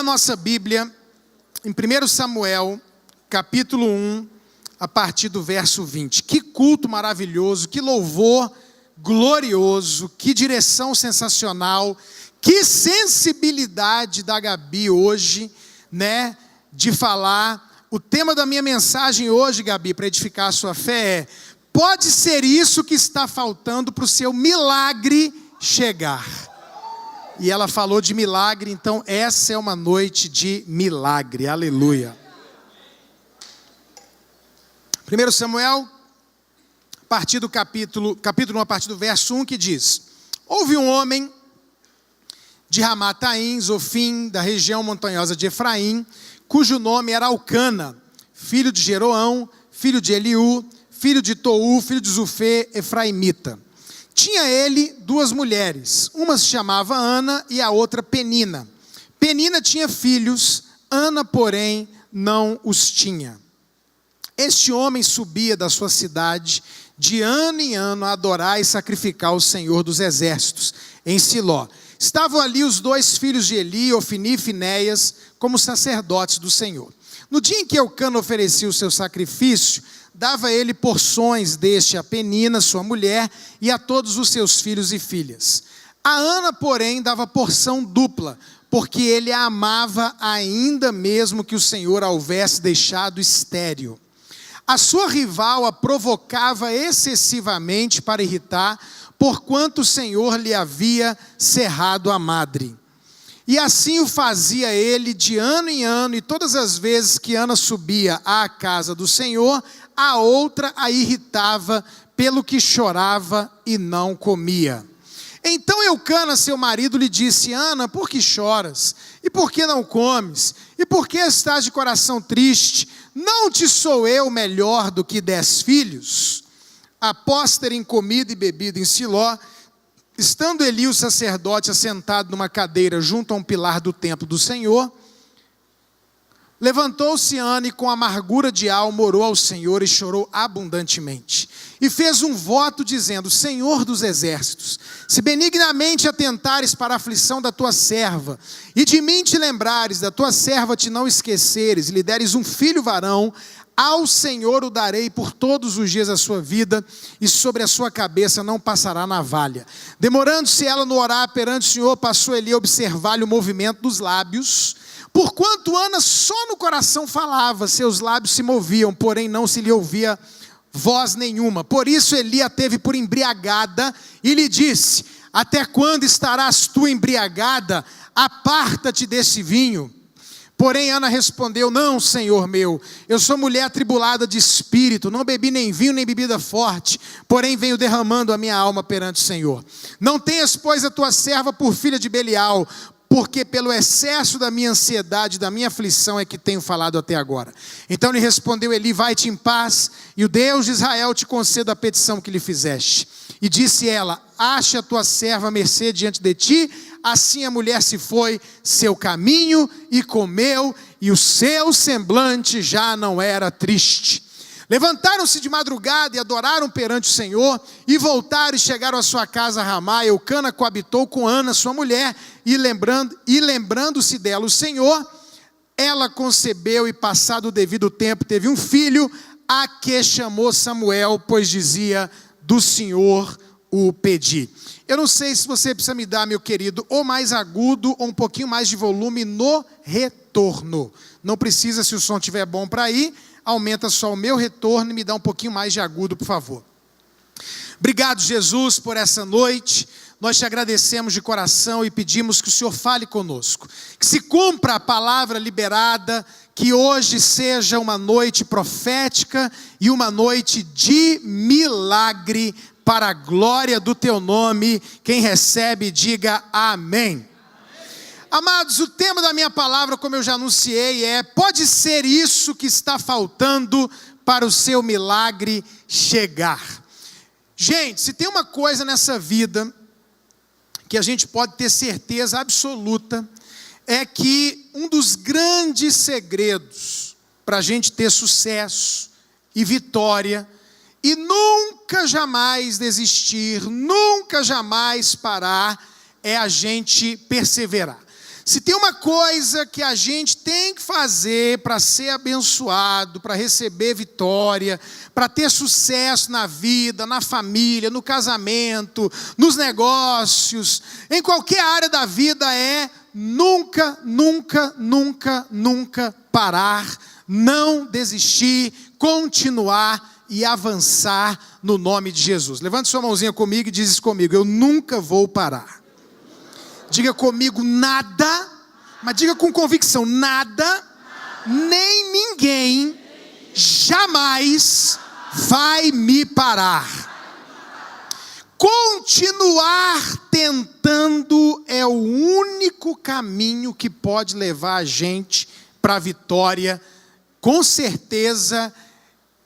a nossa Bíblia em 1 Samuel, capítulo 1, a partir do verso 20. Que culto maravilhoso, que louvor glorioso, que direção sensacional, que sensibilidade da Gabi hoje, né, de falar. O tema da minha mensagem hoje, Gabi, para edificar a sua fé é: pode ser isso que está faltando para o seu milagre chegar. E ela falou de milagre, então essa é uma noite de milagre, aleluia. 1 Samuel, capítulo 1, a partir do verso 1, que diz: houve um homem de Ramataim, Zofim, da região montanhosa de Efraim, cujo nome era Elcana, filho de Jeroão, filho de Eliú, filho de Tou, filho de Zufê, efraimita. Tinha ele duas mulheres, uma se chamava Ana e a outra Penina. Penina tinha filhos, Ana, porém, não os tinha. Este homem subia da sua cidade de ano em ano a adorar e sacrificar ao Senhor dos Exércitos, em Siló. Estavam ali os dois filhos de Eli, Ofni e Finéias, como sacerdotes do Senhor. No dia em que Elcana oferecia o seu sacrifício, dava ele porções deste a Penina, sua mulher, e a todos os seus filhos e filhas. A Ana, porém, dava porção dupla, porque ele a amava ainda mesmo que o Senhor a houvesse deixado estéril. A sua rival a provocava excessivamente para irritar, porquanto o Senhor lhe havia cerrado a madre. E assim o fazia ele de ano em ano, e todas as vezes que Ana subia à casa do Senhor, a outra a irritava, pelo que chorava e não comia. Então Elcana, seu marido, lhe disse: Ana, por que choras? E por que não comes? E por que estás de coração triste? Não te sou eu melhor do que 10 filhos? Após terem comido e bebido em Siló, estando Eli, o sacerdote, assentado numa cadeira junto a um pilar do templo do Senhor, levantou-se Ana e com amargura de alma orou ao Senhor e chorou abundantemente. E fez um voto dizendo: Senhor dos exércitos, se benignamente atentares para a aflição da tua serva, e de mim te lembrares, da tua serva te não esqueceres, e lhe deres um filho varão, ao Senhor o darei por todos os dias da sua vida, e sobre a sua cabeça não passará navalha. Demorando-se ela no orar perante o Senhor, passou Eli a observar-lhe o movimento dos lábios. Porquanto Ana só no coração falava, seus lábios se moviam, porém não se lhe ouvia voz nenhuma. Por isso Eli a teve por embriagada e lhe disse: até quando estarás tu embriagada? Aparta-te desse vinho. Porém Ana respondeu: não, Senhor meu, eu sou mulher atribulada de espírito, não bebi nem vinho nem bebida forte, porém venho derramando a minha alma perante o Senhor. Não tenhas, pois, a tua serva por filha de Belial, porque pelo excesso da minha ansiedade, da minha aflição é que tenho falado até agora. Então lhe respondeu Eli: vai-te em paz, e o Deus de Israel te conceda a petição que lhe fizeste. E disse ela: ache a tua serva mercê diante de ti. Assim a mulher se foi seu caminho e comeu, e o seu semblante já não era triste. Levantaram-se de madrugada e adoraram perante o Senhor, e voltaram e chegaram à sua casa a Ramá. Elcana coabitou com Ana, sua mulher, e lembrando-se dela o Senhor, ela concebeu, e passado o devido tempo teve um filho, a que chamou Samuel, pois dizia: do Senhor o pedi. Eu não sei se você precisa me dar, meu querido, ou mais agudo, ou um pouquinho mais de volume no retorno. Não precisa, se o som estiver bom para ir, aumenta só o meu retorno e me dá um pouquinho mais de agudo, por favor. Obrigado, Jesus, por essa noite. Nós te agradecemos de coração e pedimos que o Senhor fale conosco. Que se cumpra a palavra liberada, que hoje seja uma noite profética e uma noite de milagre para a glória do teu nome. Quem recebe, diga amém. Amados, o tema da minha palavra, como eu já anunciei, é: pode ser isso que está faltando para o seu milagre chegar. Gente, se tem uma coisa nessa vida que a gente pode ter certeza absoluta, é que um dos grandes segredos para a gente ter sucesso e vitória, e nunca jamais desistir, nunca jamais parar, é a gente perseverar. Se tem uma coisa que a gente tem que fazer para ser abençoado, para receber vitória, para ter sucesso na vida, na família, no casamento, nos negócios, em qualquer área da vida, é nunca, nunca, nunca, nunca parar, não desistir, continuar e avançar no nome de Jesus. Levante sua mãozinha comigo e diz isso comigo: eu nunca vou parar. Diga comigo: nada, mas diga com convicção: nada, nem ninguém jamais vai me parar. Continuar tentando é o único caminho que pode levar a gente para a vitória. Com certeza,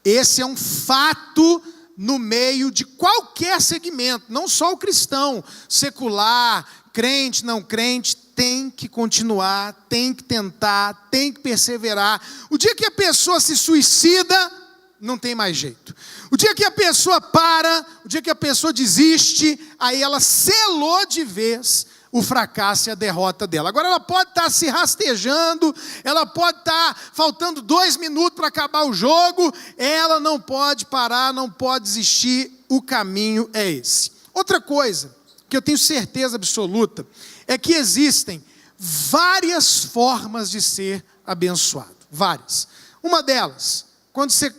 esse é um fato no meio de qualquer segmento, não só o cristão, secular, crente, não crente, tem que continuar, tem que tentar, tem que perseverar. O dia que a pessoa se suicida, não tem mais jeito. O dia que a pessoa para, o dia que a pessoa desiste, aí ela selou de vez o fracasso e a derrota dela. Agora ela pode estar se rastejando, ela pode estar faltando 2 minutos para acabar o jogo, ela não pode parar, não pode desistir, o caminho é esse. Outra coisa que eu tenho certeza absoluta é que existem várias formas de ser abençoado, várias. Uma delas, quando você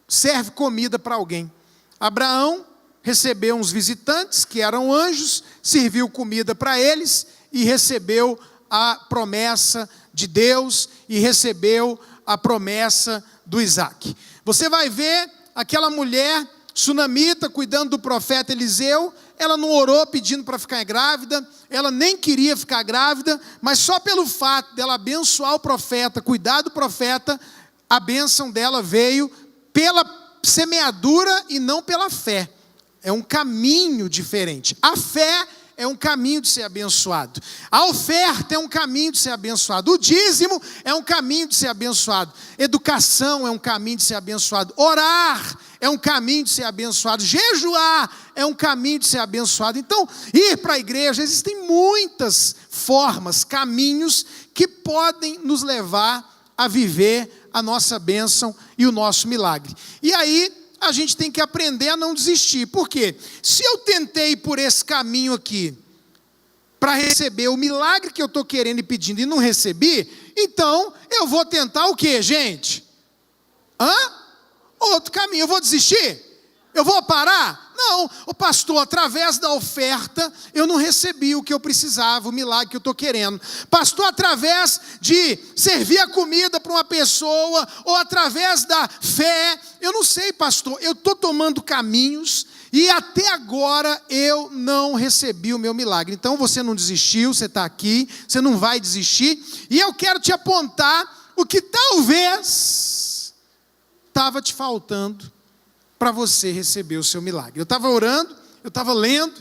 serve comida para alguém. Abraão recebeu uns visitantes que eram anjos, serviu comida para eles e recebeu a promessa de Deus e recebeu a promessa do Isaac. Você vai ver aquela mulher sunamita cuidando do profeta Eliseu. Ela não orou pedindo para ficar grávida, ela nem queria ficar grávida, mas só pelo fato dela abençoar o profeta, cuidar do profeta, a bênção dela veio pela semeadura e não pela fé. É um caminho diferente. A fé é um caminho de ser abençoado. A oferta é um caminho de ser abençoado. O dízimo é um caminho de ser abençoado. Educação é um caminho de ser abençoado. Orar é um caminho de ser abençoado. Jejuar é um caminho de ser abençoado. Então, ir para a igreja, existem muitas formas, caminhos que podem nos levar a viver a nossa bênção e o nosso milagre. E aí, a gente tem que aprender a não desistir. Por quê? Se eu tentei por esse caminho aqui, para receber o milagre que eu estou querendo e pedindo e não recebi, então eu vou tentar o quê, gente? Outro caminho. Eu vou desistir? Eu vou parar? Não, o pastor, através da oferta, eu não recebi o que eu precisava, o milagre que eu estou querendo. Pastor, através de servir a comida para uma pessoa, ou através da fé, eu não sei, pastor, eu estou tomando caminhos, e até agora eu não recebi o meu milagre. Então você não desistiu, você está aqui, você não vai desistir, e eu quero te apontar o que talvez estava te faltando para você receber o seu milagre. Eu estava orando, eu estava lendo,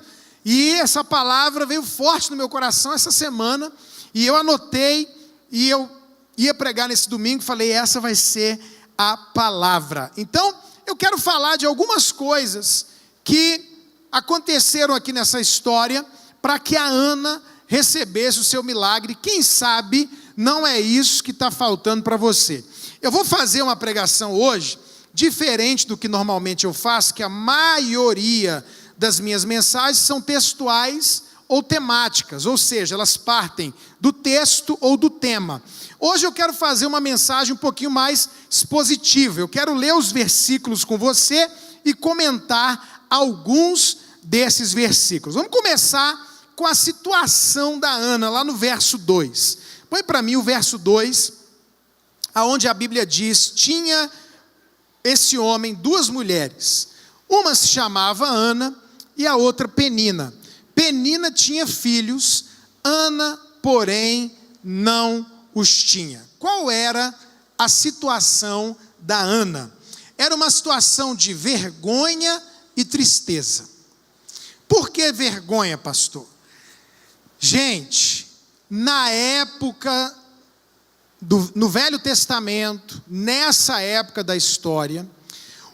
e essa palavra veio forte no meu coração essa semana, e eu anotei, e eu ia pregar nesse domingo, falei, essa vai ser a palavra. Então, eu quero falar de algumas coisas que aconteceram aqui nessa história, para que a Ana recebesse o seu milagre. Quem sabe não é isso que está faltando para você. Eu vou fazer uma pregação hoje, diferente do que normalmente eu faço, que a maioria das minhas mensagens são textuais ou temáticas, ou seja, elas partem do texto ou do tema. Hoje eu quero fazer uma mensagem um pouquinho mais expositiva. Eu quero ler os versículos com você e comentar alguns desses versículos. Vamos começar com a situação da Ana, lá no verso 2. Põe para mim o verso 2, aonde a Bíblia diz: tinha esse homem 2 mulheres, uma se chamava Ana e a outra Penina. Penina tinha filhos, Ana, porém, não os tinha. Qual era a situação da Ana? Era uma situação de vergonha e tristeza. Por que vergonha, pastor? Gente, na época no Velho Testamento, nessa época da história,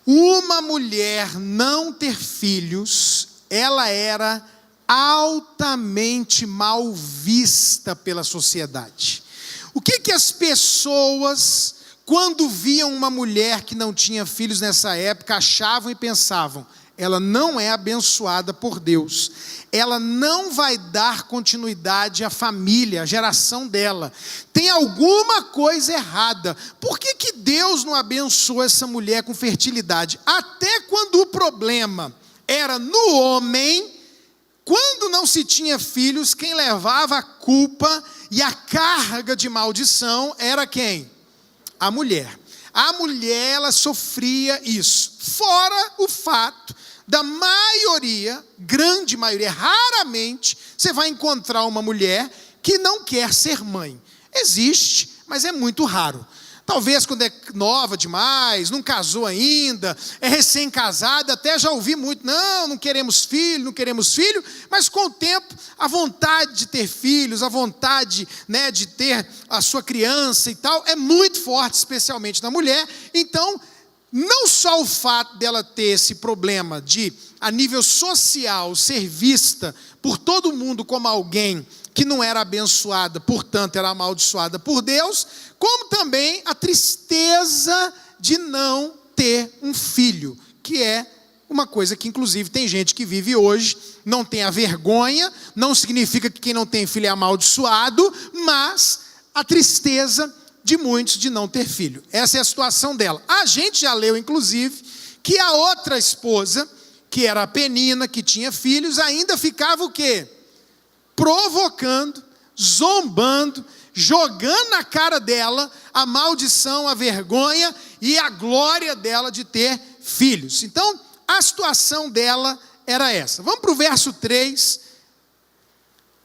uma mulher não ter filhos, ela era altamente mal vista pela sociedade. O que as pessoas, quando viam uma mulher que não tinha filhos nessa época, achavam e pensavam? Ela não é abençoada por Deus, ela não vai dar continuidade à família, à geração dela, tem alguma coisa errada. Por que Deus não abençoou essa mulher com fertilidade? Até quando o problema era no homem, quando não se tinha filhos, quem levava a culpa e a carga de maldição era quem? A mulher. A mulher, ela sofria isso. Fora o fato da maioria, grande maioria, raramente você vai encontrar uma mulher que não quer ser mãe. Existe, mas é muito raro. Talvez quando é nova demais, não casou ainda, é recém-casada, até já ouvi muito, não queremos filho, mas com o tempo, a vontade de ter filhos, a vontade, de ter a sua criança e tal, é muito forte, especialmente na mulher. Então, não só o fato dela ter esse problema de, a nível social, ser vista por todo mundo como alguém que não era abençoada, portanto era amaldiçoada por Deus, como também a tristeza de não ter um filho, que é uma coisa que inclusive tem gente que vive hoje, não tem a vergonha, não significa que quem não tem filho é amaldiçoado, mas a tristeza de muitos de não ter filho. Essa é a situação dela. A gente já leu inclusive que a outra esposa, que era a Penina, que tinha filhos, ainda ficava o quê? Provocando, zombando, jogando na cara dela a maldição, a vergonha e a glória dela de ter filhos. Então, a situação dela era essa. Vamos para o verso 3.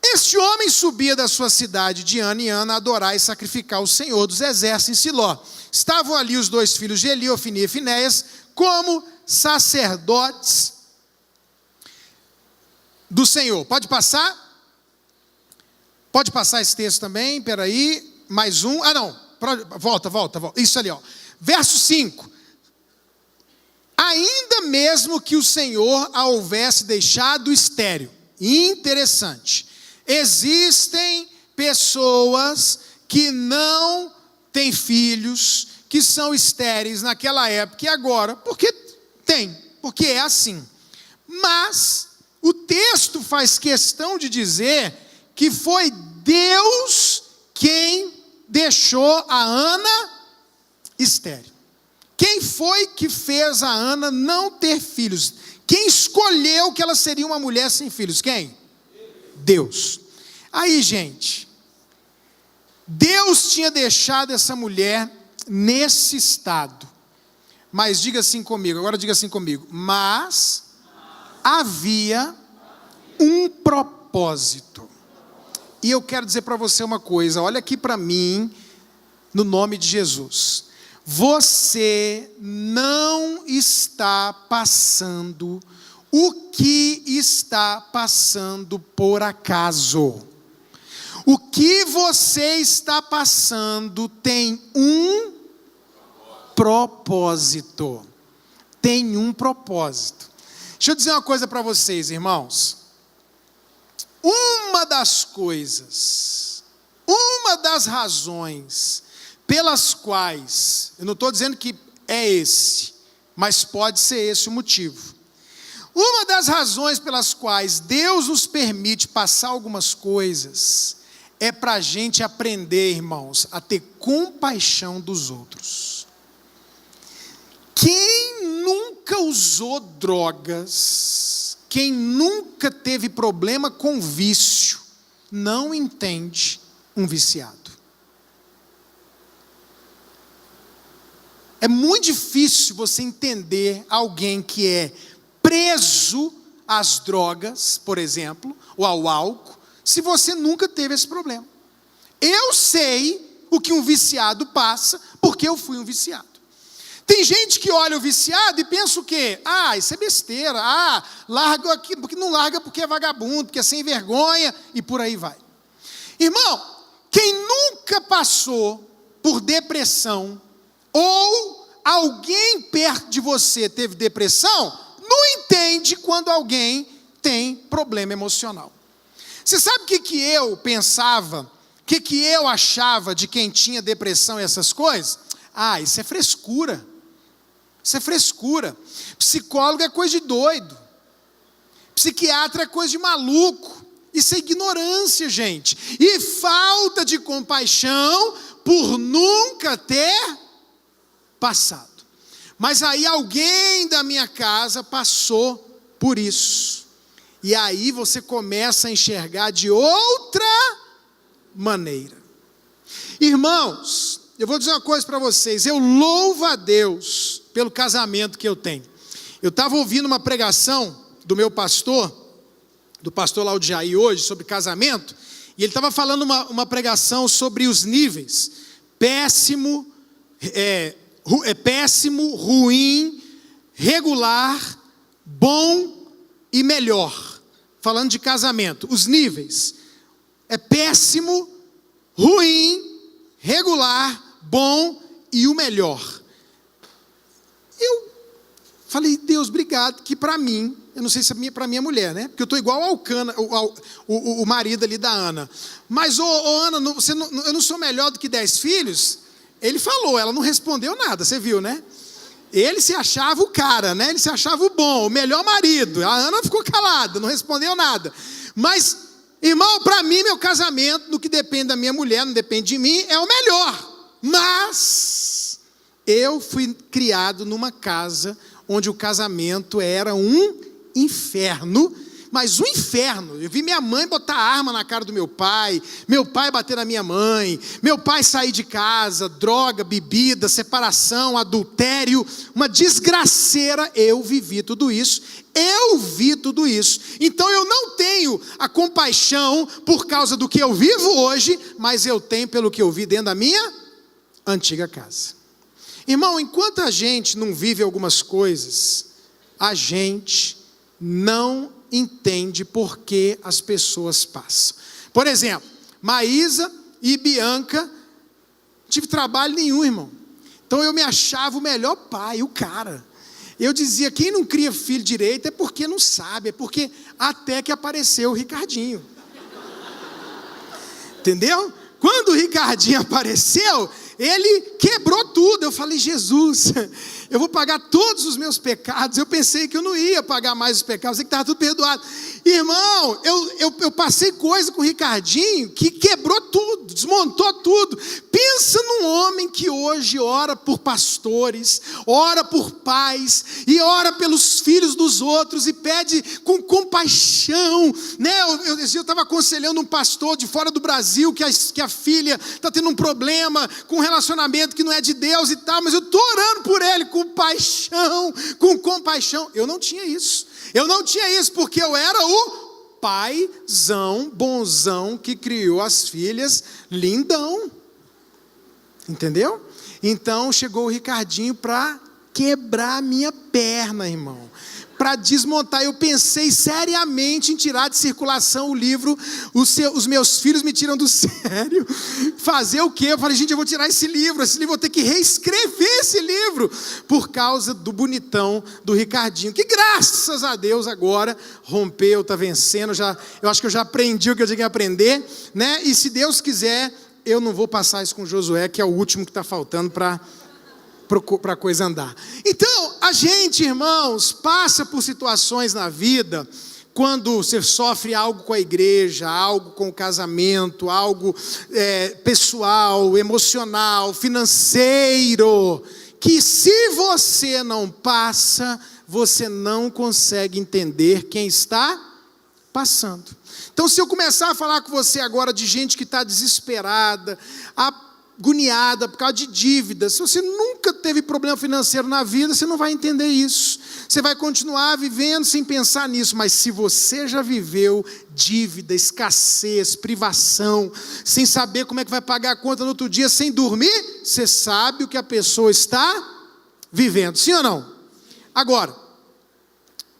Este homem subia da sua cidade de ano em ano a adorar e sacrificar o Senhor dos exércitos em Siló. Estavam ali os dois filhos de Eli, Ofni e Finéias, como sacerdotes do Senhor. Pode passar? Pode passar esse texto também, espera aí, mais um, volta, isso ali, verso 5, ainda mesmo que o Senhor a houvesse deixado estéril, interessante, existem pessoas que não têm filhos, que são estéreis naquela época e agora, porque é assim, mas o texto faz questão de dizer que foi Deus quem deixou a Ana estéril. Quem foi que fez a Ana não ter filhos? Quem escolheu que ela seria uma mulher sem filhos? Quem? Deus. Aí, gente, Deus tinha deixado essa mulher nesse estado. Mas diga assim comigo, mas havia um propósito. E eu quero dizer para você uma coisa, olha aqui para mim, no nome de Jesus. Você não está passando o que está passando por acaso. O que você está passando tem um propósito. Tem um propósito. Deixa eu dizer uma coisa para vocês, irmãos. Uma das razões pelas quais, eu não estou dizendo que é esse, mas pode ser esse o motivo. Uma das razões pelas quais Deus nos permite passar algumas coisas, é para a gente aprender, irmãos, a ter compaixão dos outros. Quem nunca usou drogas, quem nunca teve problema com vício, não entende um viciado. É muito difícil você entender alguém que é preso às drogas, por exemplo, ou ao álcool, se você nunca teve esse problema. Eu sei o que um viciado passa, porque eu fui um viciado. Tem gente que olha o viciado e pensa o quê? Isso é besteira. Larga aqui, porque não larga porque é vagabundo, porque é sem vergonha, e por aí vai. Irmão, quem nunca passou por depressão, ou alguém perto de você teve depressão, não entende quando alguém tem problema emocional. Você sabe o que eu pensava, o que eu achava de quem tinha depressão e essas coisas? Isso é frescura. Isso é frescura. Psicólogo é coisa de doido. Psiquiatra é coisa de maluco. Isso é ignorância, gente. E falta de compaixão por nunca ter passado. Mas aí alguém da minha casa passou por isso. E aí você começa a enxergar de outra maneira. Irmãos, eu vou dizer uma coisa para vocês. Eu louvo a Deus pelo casamento que eu tenho. Eu estava ouvindo uma pregação do meu pastor, do pastor Laudiaí hoje, sobre casamento, e ele estava falando uma pregação sobre os níveis: péssimo, péssimo, ruim, regular, bom e melhor. Falando de casamento, os níveis: é péssimo, ruim, regular, bom e o melhor. Eu falei, Deus, obrigado, que para mim, eu não sei se é para minha mulher, né? Porque eu estou igual ao Cana, o marido ali da Ana. Mas, Ana, eu não sou melhor do que 10 filhos? Ele falou, ela não respondeu nada, você viu, né? Ele se achava o cara, né? Ele se achava o bom, o melhor marido. A Ana ficou calada, não respondeu nada. Mas, irmão, para mim, meu casamento, no que depende da minha mulher, não depende de mim, é o melhor. Mas eu fui criado numa casa onde o casamento era um inferno, mas um inferno. Eu vi minha mãe botar arma na cara do meu pai bater na minha mãe, meu pai sair de casa, droga, bebida, separação, adultério, uma desgraceira. Eu vivi tudo isso, eu vi tudo isso. Então eu não tenho a compaixão por causa do que eu vivo hoje, mas eu tenho pelo que eu vi dentro da minha antiga casa. Irmão, enquanto a gente não vive algumas coisas, a gente não entende por que as pessoas passam. Por exemplo, Maísa e Bianca, não tive trabalho nenhum, irmão. Então eu me achava o melhor pai, o cara. Eu dizia, quem não cria filho direito é porque não sabe, é porque até que apareceu o Ricardinho. Entendeu? Quando o Ricardinho apareceu, ele quebrou tudo. Eu falei, Jesus, eu vou pagar todos os meus pecados. Eu pensei que eu não ia pagar mais os pecados, eu pensei que estava tudo perdoado. Irmão, eu passei coisa com o Ricardinho que quebrou tudo, desmontou tudo. Pensa num homem que hoje ora por pastores, ora por pais, e ora pelos filhos dos outros, e pede com compaixão, né? Eu estava aconselhando um pastor de fora do Brasil, que a filha está tendo um problema com um relacionamento que não é de Deus e tal, mas eu estou orando por ele com paixão, com compaixão. Eu não tinha isso porque eu era o paizão, bonzão, que criou as filhas, lindão, entendeu? Então chegou o Ricardinho para quebrar a minha perna, irmão, para desmontar. Eu pensei seriamente em tirar de circulação o livro. Os meus filhos me tiram do sério. Fazer o quê? Eu falei, gente, eu vou tirar esse livro, eu vou ter que reescrever esse livro, por causa do bonitão do Ricardinho, que graças a Deus agora rompeu, está vencendo. Eu acho que eu já aprendi o que eu tinha que aprender, né? E se Deus quiser, eu não vou passar isso com Josué, que é o último que está faltando para a coisa andar. Então, a gente, irmãos, passa por situações na vida, quando você sofre algo com a igreja, algo com o casamento, algo pessoal, emocional, financeiro, que se você não passa, você não consegue entender quem está passando. Então, se eu começar a falar com você agora de gente que está desesperada, agoniada por causa de dívidas, se você nunca teve problema financeiro na vida, você não vai entender isso. Você vai continuar vivendo sem pensar nisso. Mas se você já viveu dívida, escassez, privação, sem saber como é que vai pagar a conta no outro dia, sem dormir, você sabe o que a pessoa está vivendo. Sim ou não? Agora,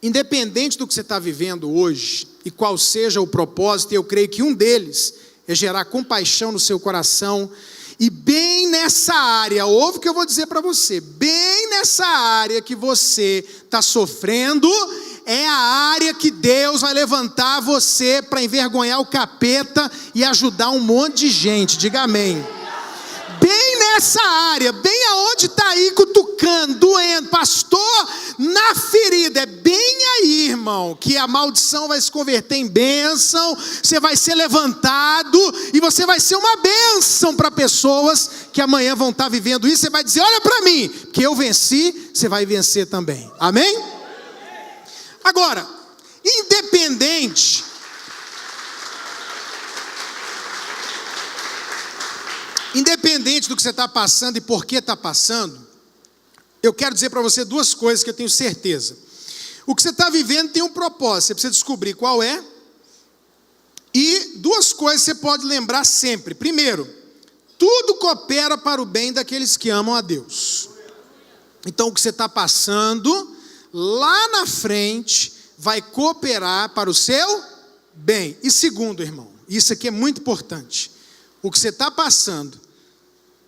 independente do que você está vivendo hoje, e qual seja o propósito, eu creio que um deles é gerar compaixão no seu coração. E bem nessa área, ouve o que eu vou dizer para você, bem nessa área que você está sofrendo, é a área que Deus vai levantar você para envergonhar o capeta e ajudar um monte de gente. Diga amém. Bem nessa área, bem aonde está aí cutucando, doendo, pastor, na ferida, é bem aí, irmão, que a maldição vai se converter em bênção, você vai ser levantado e você vai ser uma bênção para pessoas que amanhã vão estar vivendo isso. Você vai dizer, olha para mim, que eu venci, você vai vencer também, amém? Agora, independente do que você está passando e por que está passando, eu quero dizer para você duas coisas que eu tenho certeza. O que você está vivendo tem um propósito, você precisa descobrir qual é. E duas coisas você pode lembrar sempre. Primeiro, tudo coopera para o bem daqueles que amam a Deus. Então o que você está passando, lá na frente, vai cooperar para o seu bem. E segundo, irmão, isso aqui é muito importante. O que você está passando,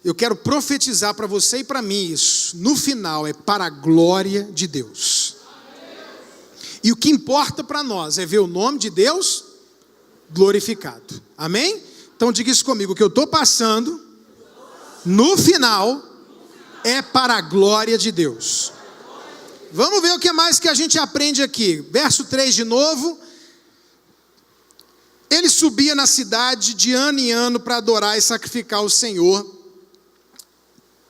eu quero profetizar para você e para mim isso. No final é para a glória de Deus. E o que importa para nós é ver o nome de Deus glorificado. Amém? Então diga isso comigo. O que eu estou passando, no final, é para a glória de Deus. Vamos ver o que mais que a gente aprende aqui. Verso 3 de novo. Ele subia na cidade de ano em ano para adorar e sacrificar ao Senhor.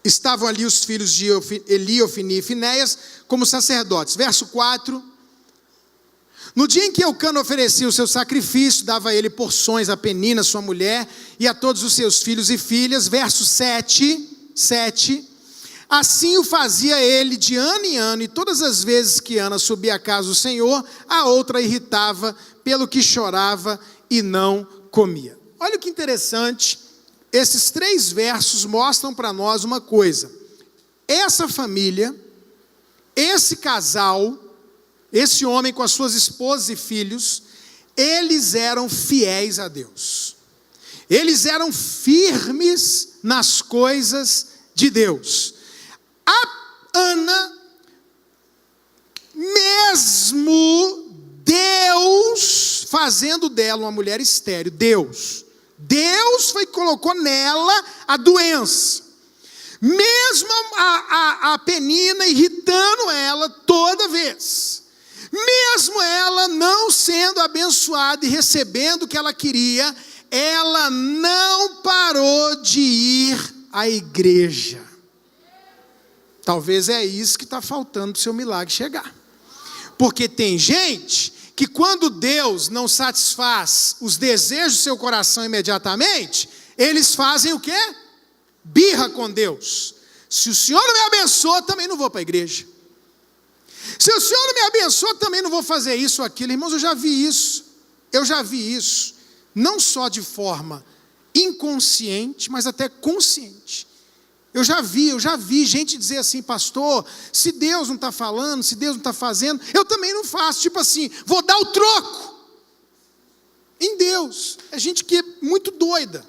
Estavam ali os filhos de Eli, Ofni e Finéias como sacerdotes. Verso 4. No dia em que Eucana oferecia o seu sacrifício, dava a ele porções a Penina, sua mulher, e a todos os seus filhos e filhas. Verso 7. Assim o fazia ele de ano em ano, e todas as vezes que Ana subia à casa do Senhor, a outra irritava, pelo que chorava e não comia. Olha que interessante, esses 3 versos mostram para nós uma coisa. Essa família, esse casal, esse homem com as suas esposas e filhos, eles eram fiéis a Deus. Eles eram firmes nas coisas de Deus. A Ana, mesmo Deus fazendo dela uma mulher estéril, Deus foi que colocou nela a doença. Mesmo a Penina irritando ela toda vez, mesmo ela não sendo abençoada e recebendo o que ela queria, ela não parou de ir à igreja. Talvez é isso que está faltando para o seu milagre chegar. Porque tem gente que quando Deus não satisfaz os desejos do seu coração imediatamente, eles fazem o quê? Birra com Deus. Se o Senhor não me abençoa, também não vou para a igreja. Se o Senhor não me abençoa, também não vou fazer isso ou aquilo. Irmãos, eu já vi isso. Não só de forma inconsciente, mas até consciente. Eu já vi gente dizer assim, pastor, se Deus não está falando, se Deus não está fazendo, eu também não faço. Tipo assim, vou dar o troco em Deus. É gente que é muito doida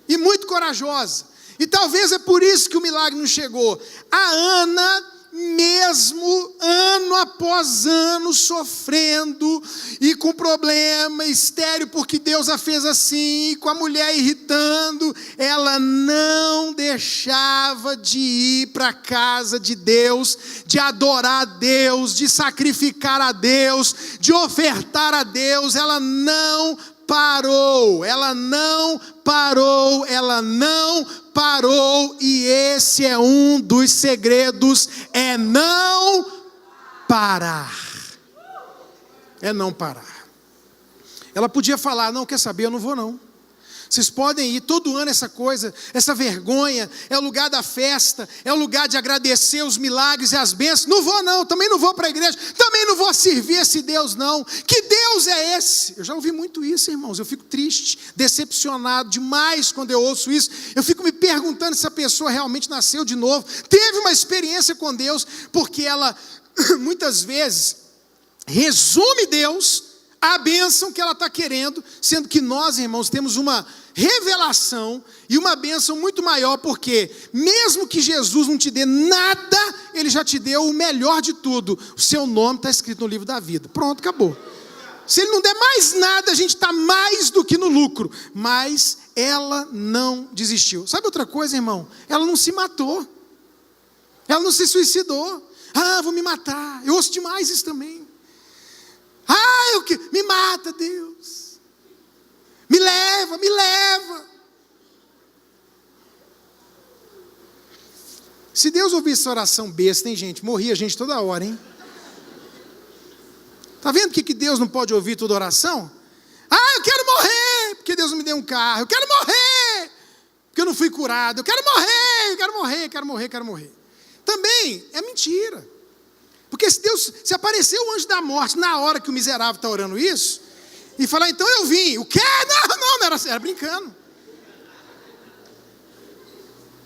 e muito corajosa. E talvez é por isso que o milagre não chegou. A Ana, mesmo ano após ano sofrendo e com problema, estéril porque Deus a fez assim, com a mulher irritando, ela não deixava de ir para a casa de Deus, de adorar a Deus, de sacrificar a Deus, de ofertar a Deus. Ela não parou, e esse é um dos segredos, é não parar. Ela podia falar, não, quer saber, eu não vou não. Vocês podem ir, todo ano essa coisa, essa vergonha, é o lugar da festa, é o lugar de agradecer os milagres e as bênçãos. Não vou não, também não vou para a igreja, também não vou servir esse Deus não. Que Deus é esse? Eu já ouvi muito isso, irmãos, eu fico triste, decepcionado demais quando eu ouço isso. Eu fico me perguntando se essa pessoa realmente nasceu de novo, teve uma experiência com Deus, porque ela muitas vezes resume Deus a bênção que ela está querendo, sendo que nós, irmãos, temos uma revelação e uma bênção muito maior, porque mesmo que Jesus não te dê nada, Ele já te deu o melhor de tudo. O seu nome está escrito no livro da vida. Pronto, acabou. Se Ele não der mais nada, a gente está mais do que no lucro. Mas ela não desistiu. Sabe outra coisa, irmão? Ela não se matou. Ela não se suicidou. Ah, vou me matar. Eu ouço demais isso também. Ah, me mata, Deus. Me leva, me leva. Se Deus ouvisse essa oração besta, hein, gente? Morria gente toda hora, hein? Tá vendo que Deus não pode ouvir toda oração? Ah, eu quero morrer, porque Deus não me deu um carro. Eu quero morrer, porque eu não fui curado. Eu quero morrer, eu quero morrer, eu quero morrer, eu quero morrer. Também é mentira. Porque se aparecer o anjo da morte na hora que o miserável está orando isso, e falar, então eu vim. O quê? Não era brincando.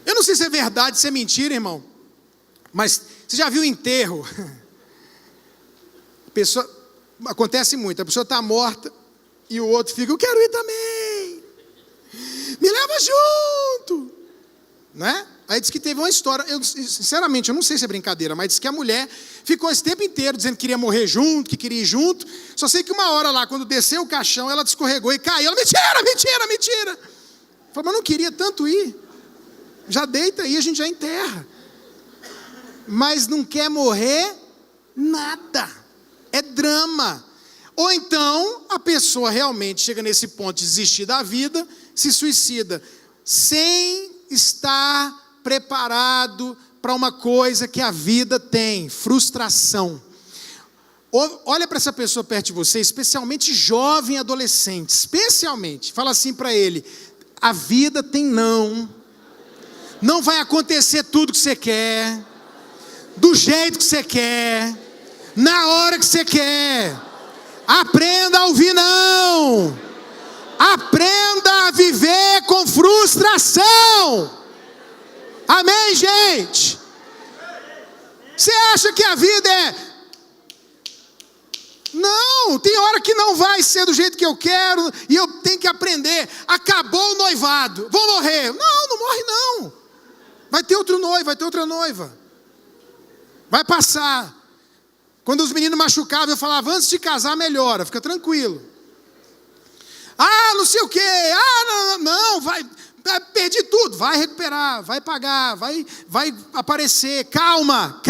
Eu não sei se é verdade, se é mentira, irmão. Mas você já viu enterro? Acontece muito, a pessoa está morta e o outro fica, eu quero ir também. Me leva junto. Né? Aí diz que teve uma história, sinceramente, eu não sei se é brincadeira, mas diz que a mulher ficou esse tempo inteiro dizendo que queria morrer junto, que queria ir junto. Só sei que uma hora lá, quando desceu o caixão, ela escorregou e caiu. Ela, mentira. Falei, mas não queria tanto ir. Já deita aí, a gente já enterra. Mas não quer morrer nada. É drama. Ou então, a pessoa realmente chega nesse ponto de desistir da vida, se suicida, sem estar preparado para uma coisa que a vida tem, frustração. Olha para essa pessoa perto de você, especialmente jovem adolescente, especialmente, fala assim para ele, a vida tem não vai acontecer tudo que você quer, do jeito que você quer, na hora que você quer. Aprenda a ouvir não, aprenda a viver com frustração. Amém, gente? Você acha que a vida é... Não, tem hora que não vai ser do jeito que eu quero, e eu tenho que aprender. Acabou o noivado, vou morrer. Não morre não. Vai ter outro noivo, vai ter outra noiva. Vai passar. Quando os meninos machucavam, eu falava, antes de casar melhora, fica tranquilo. Ah, não sei o quê, não, vai... Perdi tudo, vai recuperar, vai pagar, vai aparecer. Calma.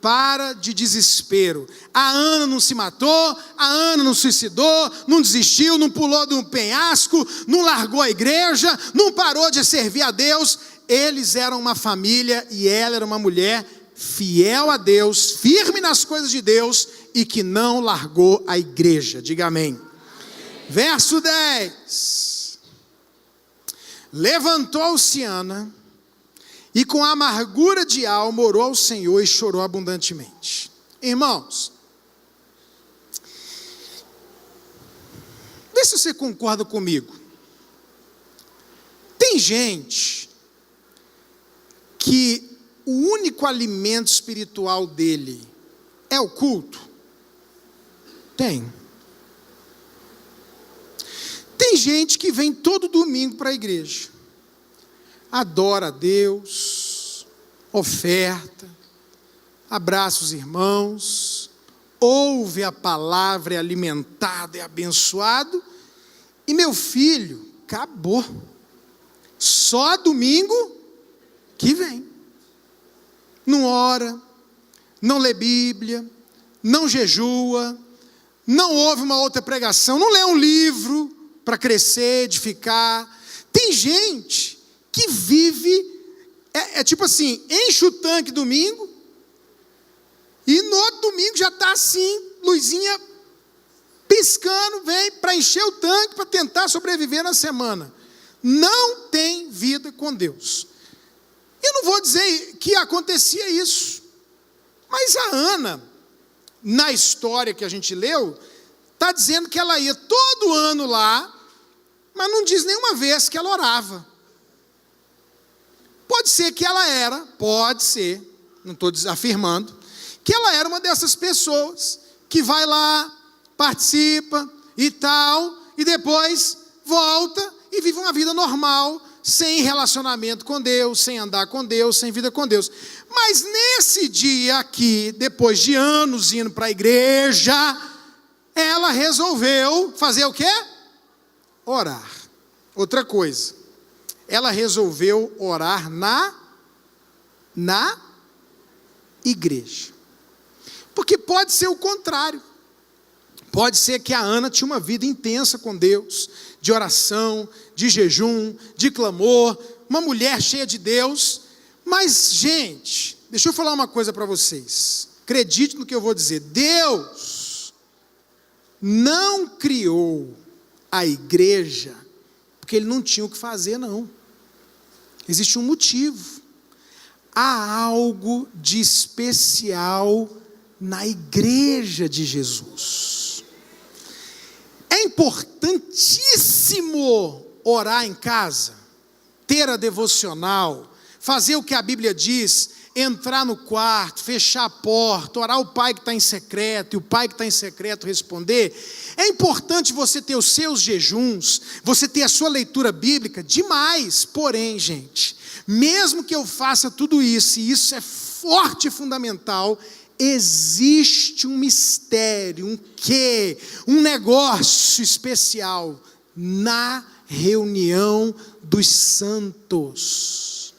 Para de desespero. A Ana não se matou, a Ana não suicidou, não desistiu, não pulou de um penhasco, não largou a igreja, não parou de servir a Deus. Eles eram uma família e ela era uma mulher fiel a Deus, firme nas coisas de Deus e que não largou a igreja. Diga amém. Verso 10. Levantou-se Ana, e com amargura de alma orou ao Senhor e chorou abundantemente. Irmãos, vê se você concorda comigo. Tem gente que o único alimento espiritual dele é o culto? Tem. Tem gente que vem todo domingo para a igreja, adora a Deus, oferta, abraça os irmãos, ouve a palavra, é alimentado, é abençoado, e meu filho, acabou, só domingo que vem, não ora, não lê Bíblia, não jejua, não ouve uma outra pregação, não lê um livro, para crescer, edificar. Tem gente que vive, tipo assim, enche o tanque domingo, e no outro domingo já está assim, luzinha piscando, vem para encher o tanque, para tentar sobreviver na semana. Não tem vida com Deus. Eu não vou dizer que acontecia isso, mas a Ana, na história que a gente leu, está dizendo que ela ia todo ano lá, mas não diz nenhuma vez que ela orava. Pode ser que ela era, pode ser, não estou afirmando, que ela era uma dessas pessoas que vai lá, participa e tal, e depois volta e vive uma vida normal, sem relacionamento com Deus, sem andar com Deus, sem vida com Deus. Mas nesse dia aqui, depois de anos indo para a igreja, ela resolveu fazer o quê? Orar. Outra coisa, ela resolveu orar na igreja. Porque pode ser o contrário. Pode ser que a Ana tinha uma vida intensa com Deus, de oração, de jejum, de clamor, uma mulher cheia de Deus. Mas, gente, deixa eu falar uma coisa para vocês. Acredite no que eu vou dizer. Deus não criou a igreja porque Ele não tinha o que fazer, não. Existe um motivo. Há algo de especial na igreja de Jesus. É importantíssimo orar em casa, ter a devocional, fazer o que a Bíblia diz, entrar no quarto, fechar a porta, orar o pai que está em secreto, e o pai que está em secreto responder. É importante você ter os seus jejuns, você ter a sua leitura bíblica, demais. Porém, gente, mesmo que eu faça tudo isso, e isso é forte e fundamental, existe um mistério, um negócio especial na reunião dos santos,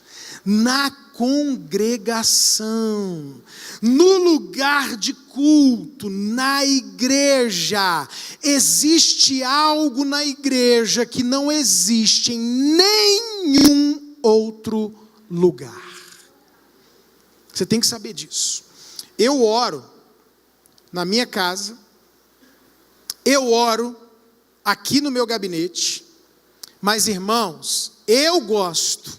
na congregação, no lugar de culto, na igreja. Existe algo na igreja que não existe em nenhum outro lugar. Você tem que saber disso. Eu oro na minha casa, eu oro aqui no meu gabinete, mas, irmãos, eu gosto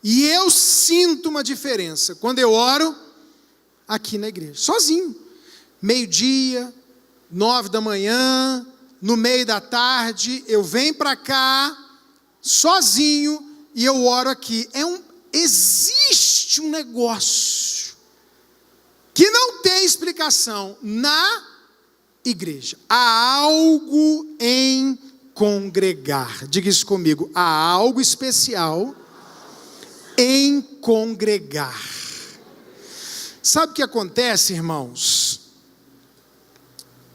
e eu sinto uma diferença quando eu oro aqui na igreja, sozinho, meio-dia, 9 da manhã, no meio da tarde, eu venho para cá, sozinho, e eu oro aqui. Existe um negócio que não tem explicação na igreja. Há algo em congregar. Diga isso comigo. Há algo especial em congregar. Sabe o que acontece, irmãos?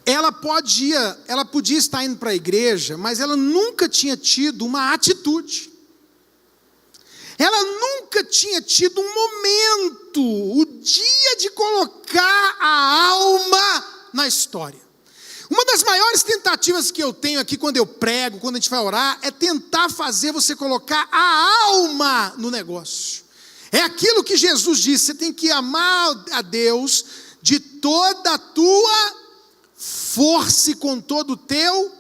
Ela podia estar indo para a igreja, mas ela nunca tinha tido uma atitude. Ela nunca tinha tido um momento, o dia de colocar a alma na história. Uma das maiores tentativas que eu tenho aqui quando eu prego, quando a gente vai orar, é tentar fazer você colocar a alma no negócio. É aquilo que Jesus disse: você tem que amar a Deus de toda a tua força e com todo o teu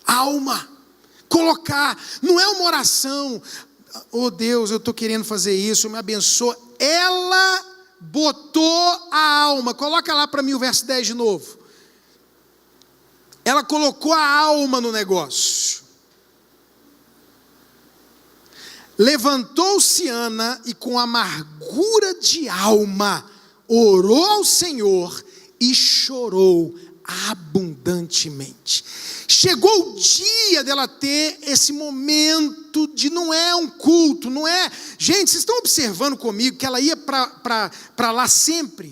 alma. Colocar, não é uma oração, oh Deus, eu estou querendo fazer isso, me abençoa. Ela botou a alma, coloca lá para mim o verso 10 de novo. Ela colocou a alma no negócio. Levantou-se Ana e com amargura de alma orou ao Senhor e chorou abundantemente. Chegou o dia dela ter esse momento de não é um culto, não é... Gente, vocês estão observando comigo que ela ia para lá sempre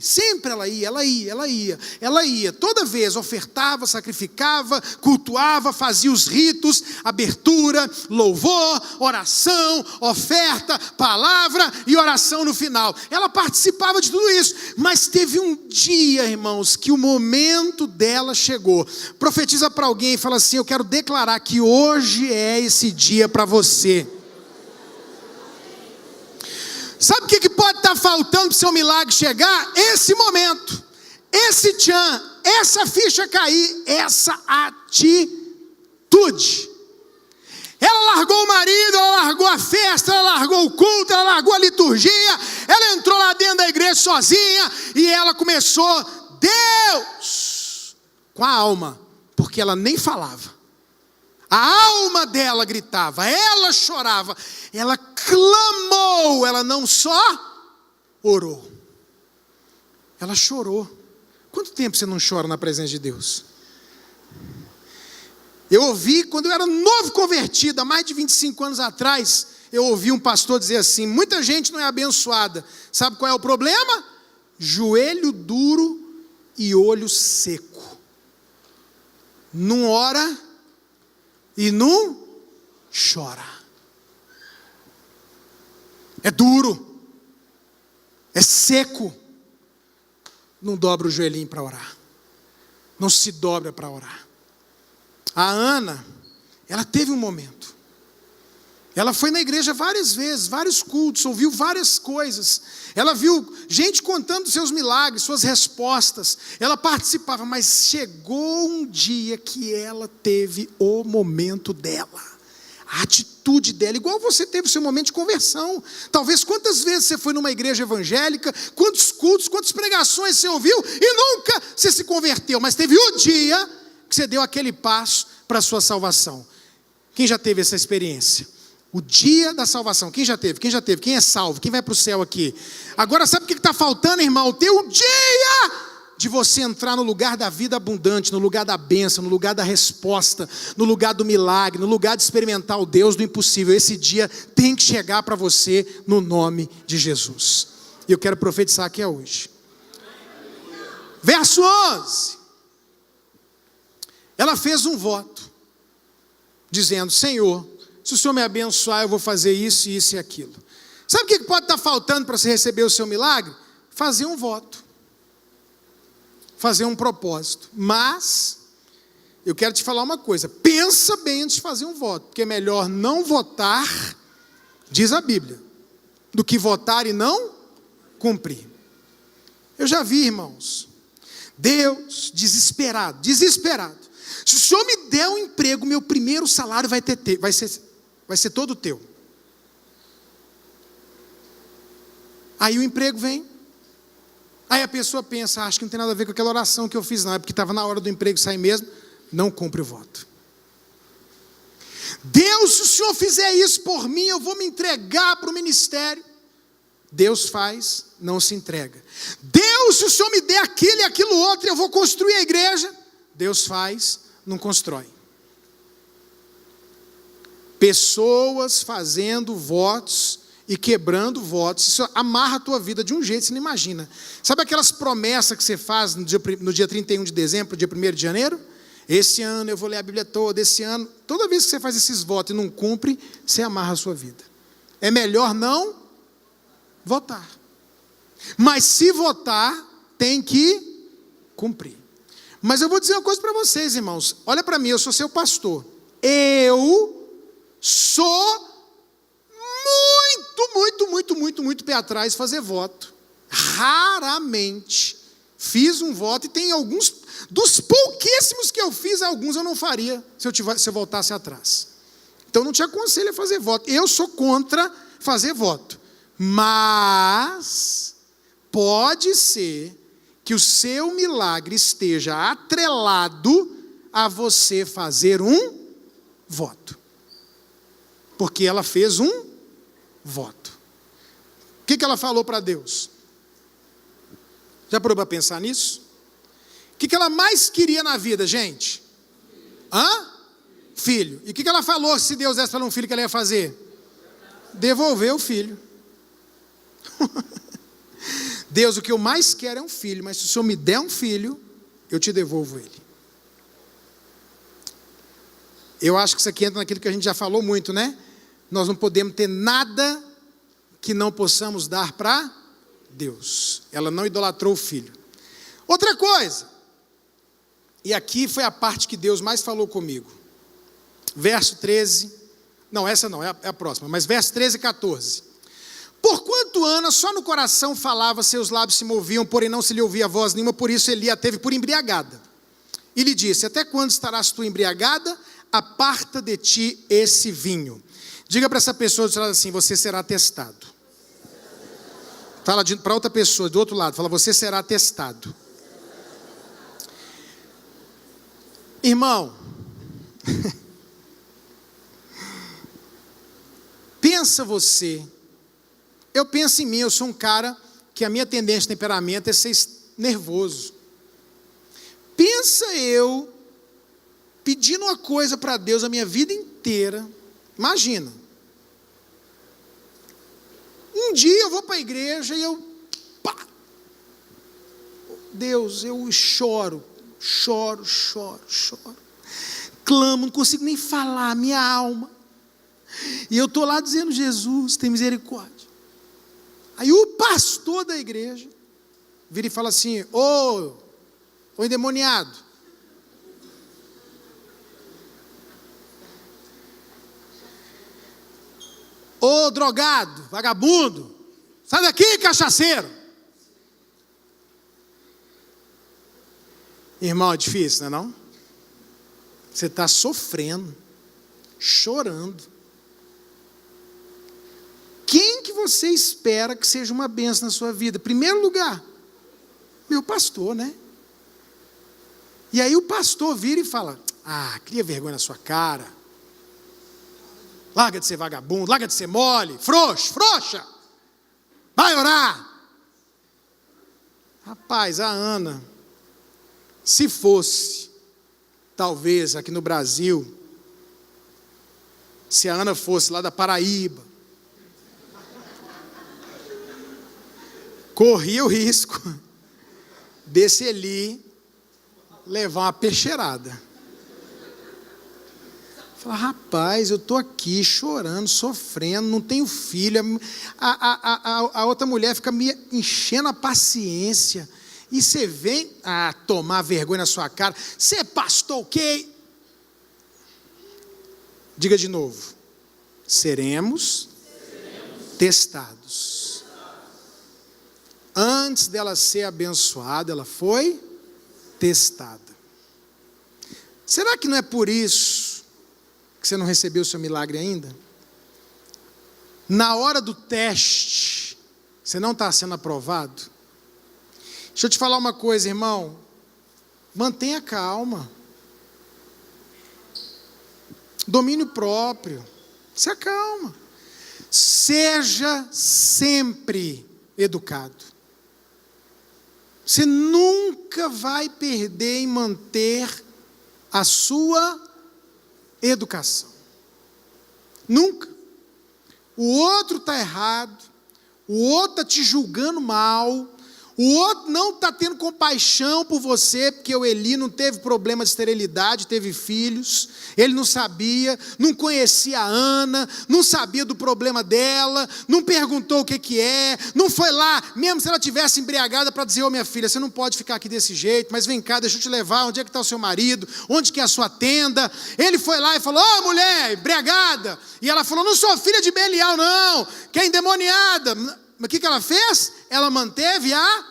ela ia, toda vez ofertava, sacrificava, cultuava, fazia os ritos, abertura, louvor, oração, oferta, palavra e oração no final. Ela participava de tudo isso, mas teve um dia, irmãos, que o momento dela chegou. Profetiza para alguém e fala assim: eu quero declarar que hoje é esse dia para você. Sabe o que pode estar faltando para o seu milagre chegar? Esse momento, esse tchan, essa ficha cair, essa atitude. Ela largou o marido, ela largou a festa, ela largou o culto, ela largou a liturgia, ela entrou lá dentro da igreja sozinha e ela começou, Deus, com a alma, porque ela nem falava. A alma dela gritava, ela chorava, ela clamou, ela não só orou, ela chorou. Quanto tempo você não chora na presença de Deus? Eu ouvi, quando eu era novo convertido, há mais de 25 anos atrás, eu ouvi um pastor dizer assim: muita gente não é abençoada. Sabe qual é o problema? Joelho duro e olho seco. Não ora e não chora. É duro, é seco. Não dobra o joelhinho para orar. Não se dobra para orar. A Ana, ela teve um momento. Ela foi na igreja várias vezes, vários cultos, ouviu várias coisas. Ela viu gente contando seus milagres, suas respostas. Ela participava, mas chegou um dia que ela teve o momento dela. A atitude dela, igual você teve o seu momento de conversão. Talvez quantas vezes você foi numa igreja evangélica, quantos cultos, quantas pregações você ouviu e nunca você se converteu. Mas teve o dia que você deu aquele passo para a sua salvação. Quem já teve essa experiência? O dia da salvação. Quem já teve? Quem já teve? Quem é salvo? Quem vai para o céu aqui? Agora sabe o que está faltando, irmão? O teu dia de você entrar no lugar da vida abundante, no lugar da bênção, no lugar da resposta, no lugar do milagre, no lugar de experimentar o Deus do impossível. Esse dia tem que chegar para você no nome de Jesus. E eu quero profetizar aqui hoje. Verso 11. Ela fez um voto, dizendo: Senhor, se o Senhor me abençoar, eu vou fazer isso, isso e aquilo. Sabe o que pode estar faltando para você receber o seu milagre? Fazer um voto. Fazer um propósito. Mas, eu quero te falar uma coisa. Pensa bem antes de fazer um voto. Porque é melhor não votar, diz a Bíblia, do que votar e não cumprir. Eu já vi, irmãos, Deus desesperado. Se o Senhor me der um emprego, meu primeiro salário vai ser todo teu. Aí o emprego vem. Aí a pessoa pensa: acho que não tem nada a ver com aquela oração que eu fiz, não. É porque estava na hora do emprego sair mesmo. Não cumpre o voto. Deus, se o Senhor fizer isso por mim, eu vou me entregar para o ministério. Deus faz, não se entrega. Deus, se o Senhor me der aquilo e aquilo outro, eu vou construir a igreja. Deus faz, não constrói. Pessoas fazendo votos e quebrando votos, isso amarra a tua vida de um jeito que você não imagina. Sabe aquelas promessas que você faz no dia 31 de dezembro, dia 1º de janeiro? Esse ano eu vou ler a Bíblia toda, esse ano. Toda vez que você faz esses votos e não cumpre, você amarra a sua vida. É melhor não votar. Mas se votar, tem que cumprir. Mas eu vou dizer uma coisa para vocês, irmãos. Olha para mim, eu sou seu pastor. Eu sou muito pé atrás fazer voto. Raramente fiz um voto, e tem alguns, dos pouquíssimos que eu fiz, alguns eu não faria se eu voltasse atrás. Então não te aconselho a fazer voto. Eu sou contra fazer voto. Mas pode ser que o seu milagre esteja atrelado a você fazer um voto. Porque ela fez um voto. O que ela falou para Deus? Já parou para pensar nisso? O que ela mais queria na vida, gente? Filho. E o que ela falou se Deus desse para ela um filho, que ela ia fazer? Devolver o filho. Deus, o que eu mais quero é um filho, mas se o Senhor me der um filho, eu te devolvo ele. Eu acho que isso aqui entra naquilo que a gente já falou muito, né? Nós não podemos ter nada que não possamos dar para Deus. Ela não idolatrou o filho. Outra coisa, e aqui foi a parte que Deus mais falou comigo. Verso 13, não, essa não, é a próxima, mas verso 13 e 14. Porquanto Ana só no coração falava, seus lábios se moviam, porém não se lhe ouvia voz nenhuma, por isso Eli a teve por embriagada. E lhe disse: até quando estarás tu embriagada? Aparta de ti esse vinho. Diga para essa pessoa do lado assim: você será testado. Fala para outra pessoa do outro lado, fala: você será testado. Irmão, pensa você, eu penso em mim, eu sou um cara que a minha tendência de temperamento é ser nervoso. Pensa eu pedindo uma coisa para Deus a minha vida inteira. Imagina. Um dia eu vou para a igreja e pá! Deus, eu choro. Clamo, não consigo nem falar, minha alma. E eu estou lá dizendo, Jesus, tem misericórdia. Aí o pastor da igreja vira e fala assim, ô endemoniado, ô drogado, vagabundo, sai daqui, cachaceiro. Irmão, é difícil, não é não? Você está sofrendo, chorando. Quem que você espera que seja uma bênção na sua vida? Primeiro lugar, meu pastor, né? E aí o pastor vira e fala, cria vergonha na sua cara. Larga de ser vagabundo, larga de ser mole, frouxa. Vai orar. Rapaz, a Ana, se fosse, talvez aqui no Brasil, se a Ana fosse lá da Paraíba, corria o risco desse ali levar uma peixeirada. Falar, rapaz, eu estou aqui chorando, sofrendo, não tenho filho, a outra mulher fica me enchendo a paciência, e você vem tomar vergonha na sua cara, você é pastor o quê? Diga de novo, seremos testados. Antes dela ser abençoada, ela foi testada. Será que não é por isso que você não recebeu o seu milagre ainda? Na hora do teste, você não está sendo aprovado? Deixa eu te falar uma coisa, irmão. Mantenha calma. Domínio próprio. Se acalma. Seja sempre educado. Você nunca vai perder em manter a sua educação. Nunca. O outro está errado, o outro está te julgando mal, o outro não está tendo compaixão por você, porque o Eli não teve problema de esterilidade, teve filhos, ele não sabia, não conhecia a Ana, não sabia do problema dela, não perguntou o que é, não foi lá, mesmo se ela tivesse embriagada, para dizer, minha filha, você não pode ficar aqui desse jeito, mas vem cá, deixa eu te levar, onde é que está o seu marido, onde que é a sua tenda? Ele foi lá e falou, mulher, embriagada, e ela falou, não sou filha de Belial não, que é endemoniada. Mas o que ela fez? Ela manteve a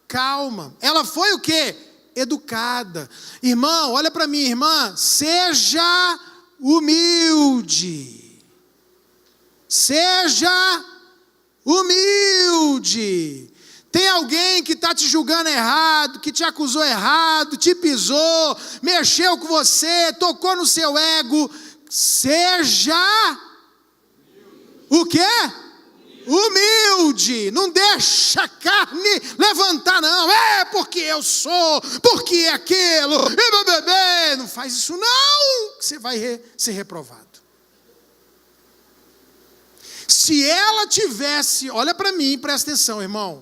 calma. Ela foi o quê? Educada. Irmão, olha para mim, irmã. Seja humilde. Seja humilde. Tem alguém que está te julgando errado, que te acusou errado, te pisou, mexeu com você, tocou no seu ego. Seja o quê? Humilde, não deixa a carne levantar não, porque eu sou, porque é aquilo, não faz isso não, que você vai ser reprovado. Se ela tivesse, olha para mim, presta atenção, irmão,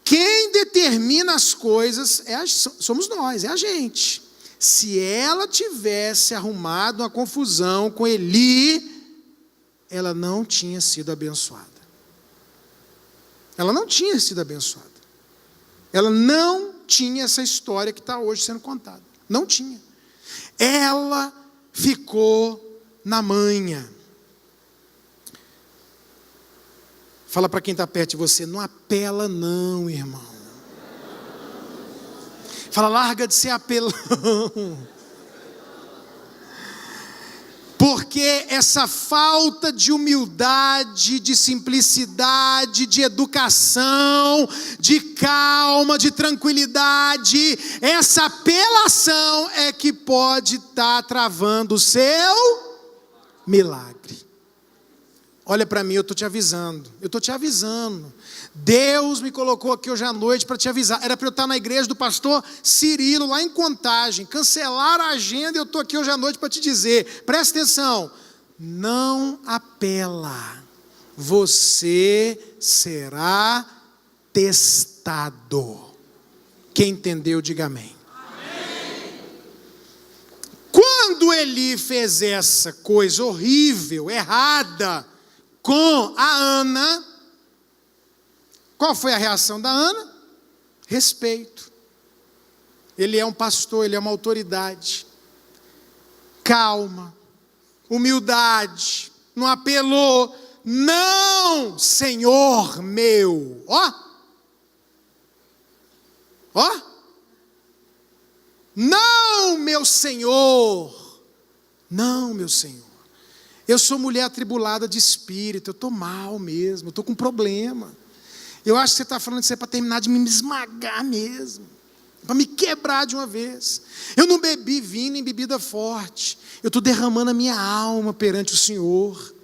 quem determina as coisas somos nós, é a gente. Se ela tivesse arrumado uma confusão com Eli, ela não tinha sido abençoada. Ela não tinha sido abençoada. Ela não tinha essa história que está hoje sendo contada. Não tinha. Ela ficou na manha. Fala para quem está perto de você, não apela não, irmão. Fala, larga de ser apelão. Porque essa falta de humildade, de simplicidade, de educação, de calma, de tranquilidade, essa apelação é que pode estar travando o seu milagre. Olha para mim, eu estou te avisando. Deus me colocou aqui hoje à noite para te avisar. Era para eu estar na igreja do pastor Cirilo, lá em Contagem. Cancelaram a agenda e eu estou aqui hoje à noite para te dizer. Presta atenção. Não apela. Você será testado. Quem entendeu, diga amém. Amém. Quando Eli fez essa coisa horrível, errada, com a Ana, qual foi a reação da Ana? Respeito. Ele é um pastor, ele é uma autoridade. Calma, humildade, não apelou. Não, Senhor meu. Ó. Não, meu Senhor. Não, meu Senhor. Eu sou mulher atribulada de espírito, eu estou mal mesmo, eu estou com problema. Eu acho que você está falando isso aí para terminar de me esmagar mesmo, para me quebrar de uma vez. Eu não bebi vinho nem bebida forte, eu estou derramando a minha alma perante o Senhor.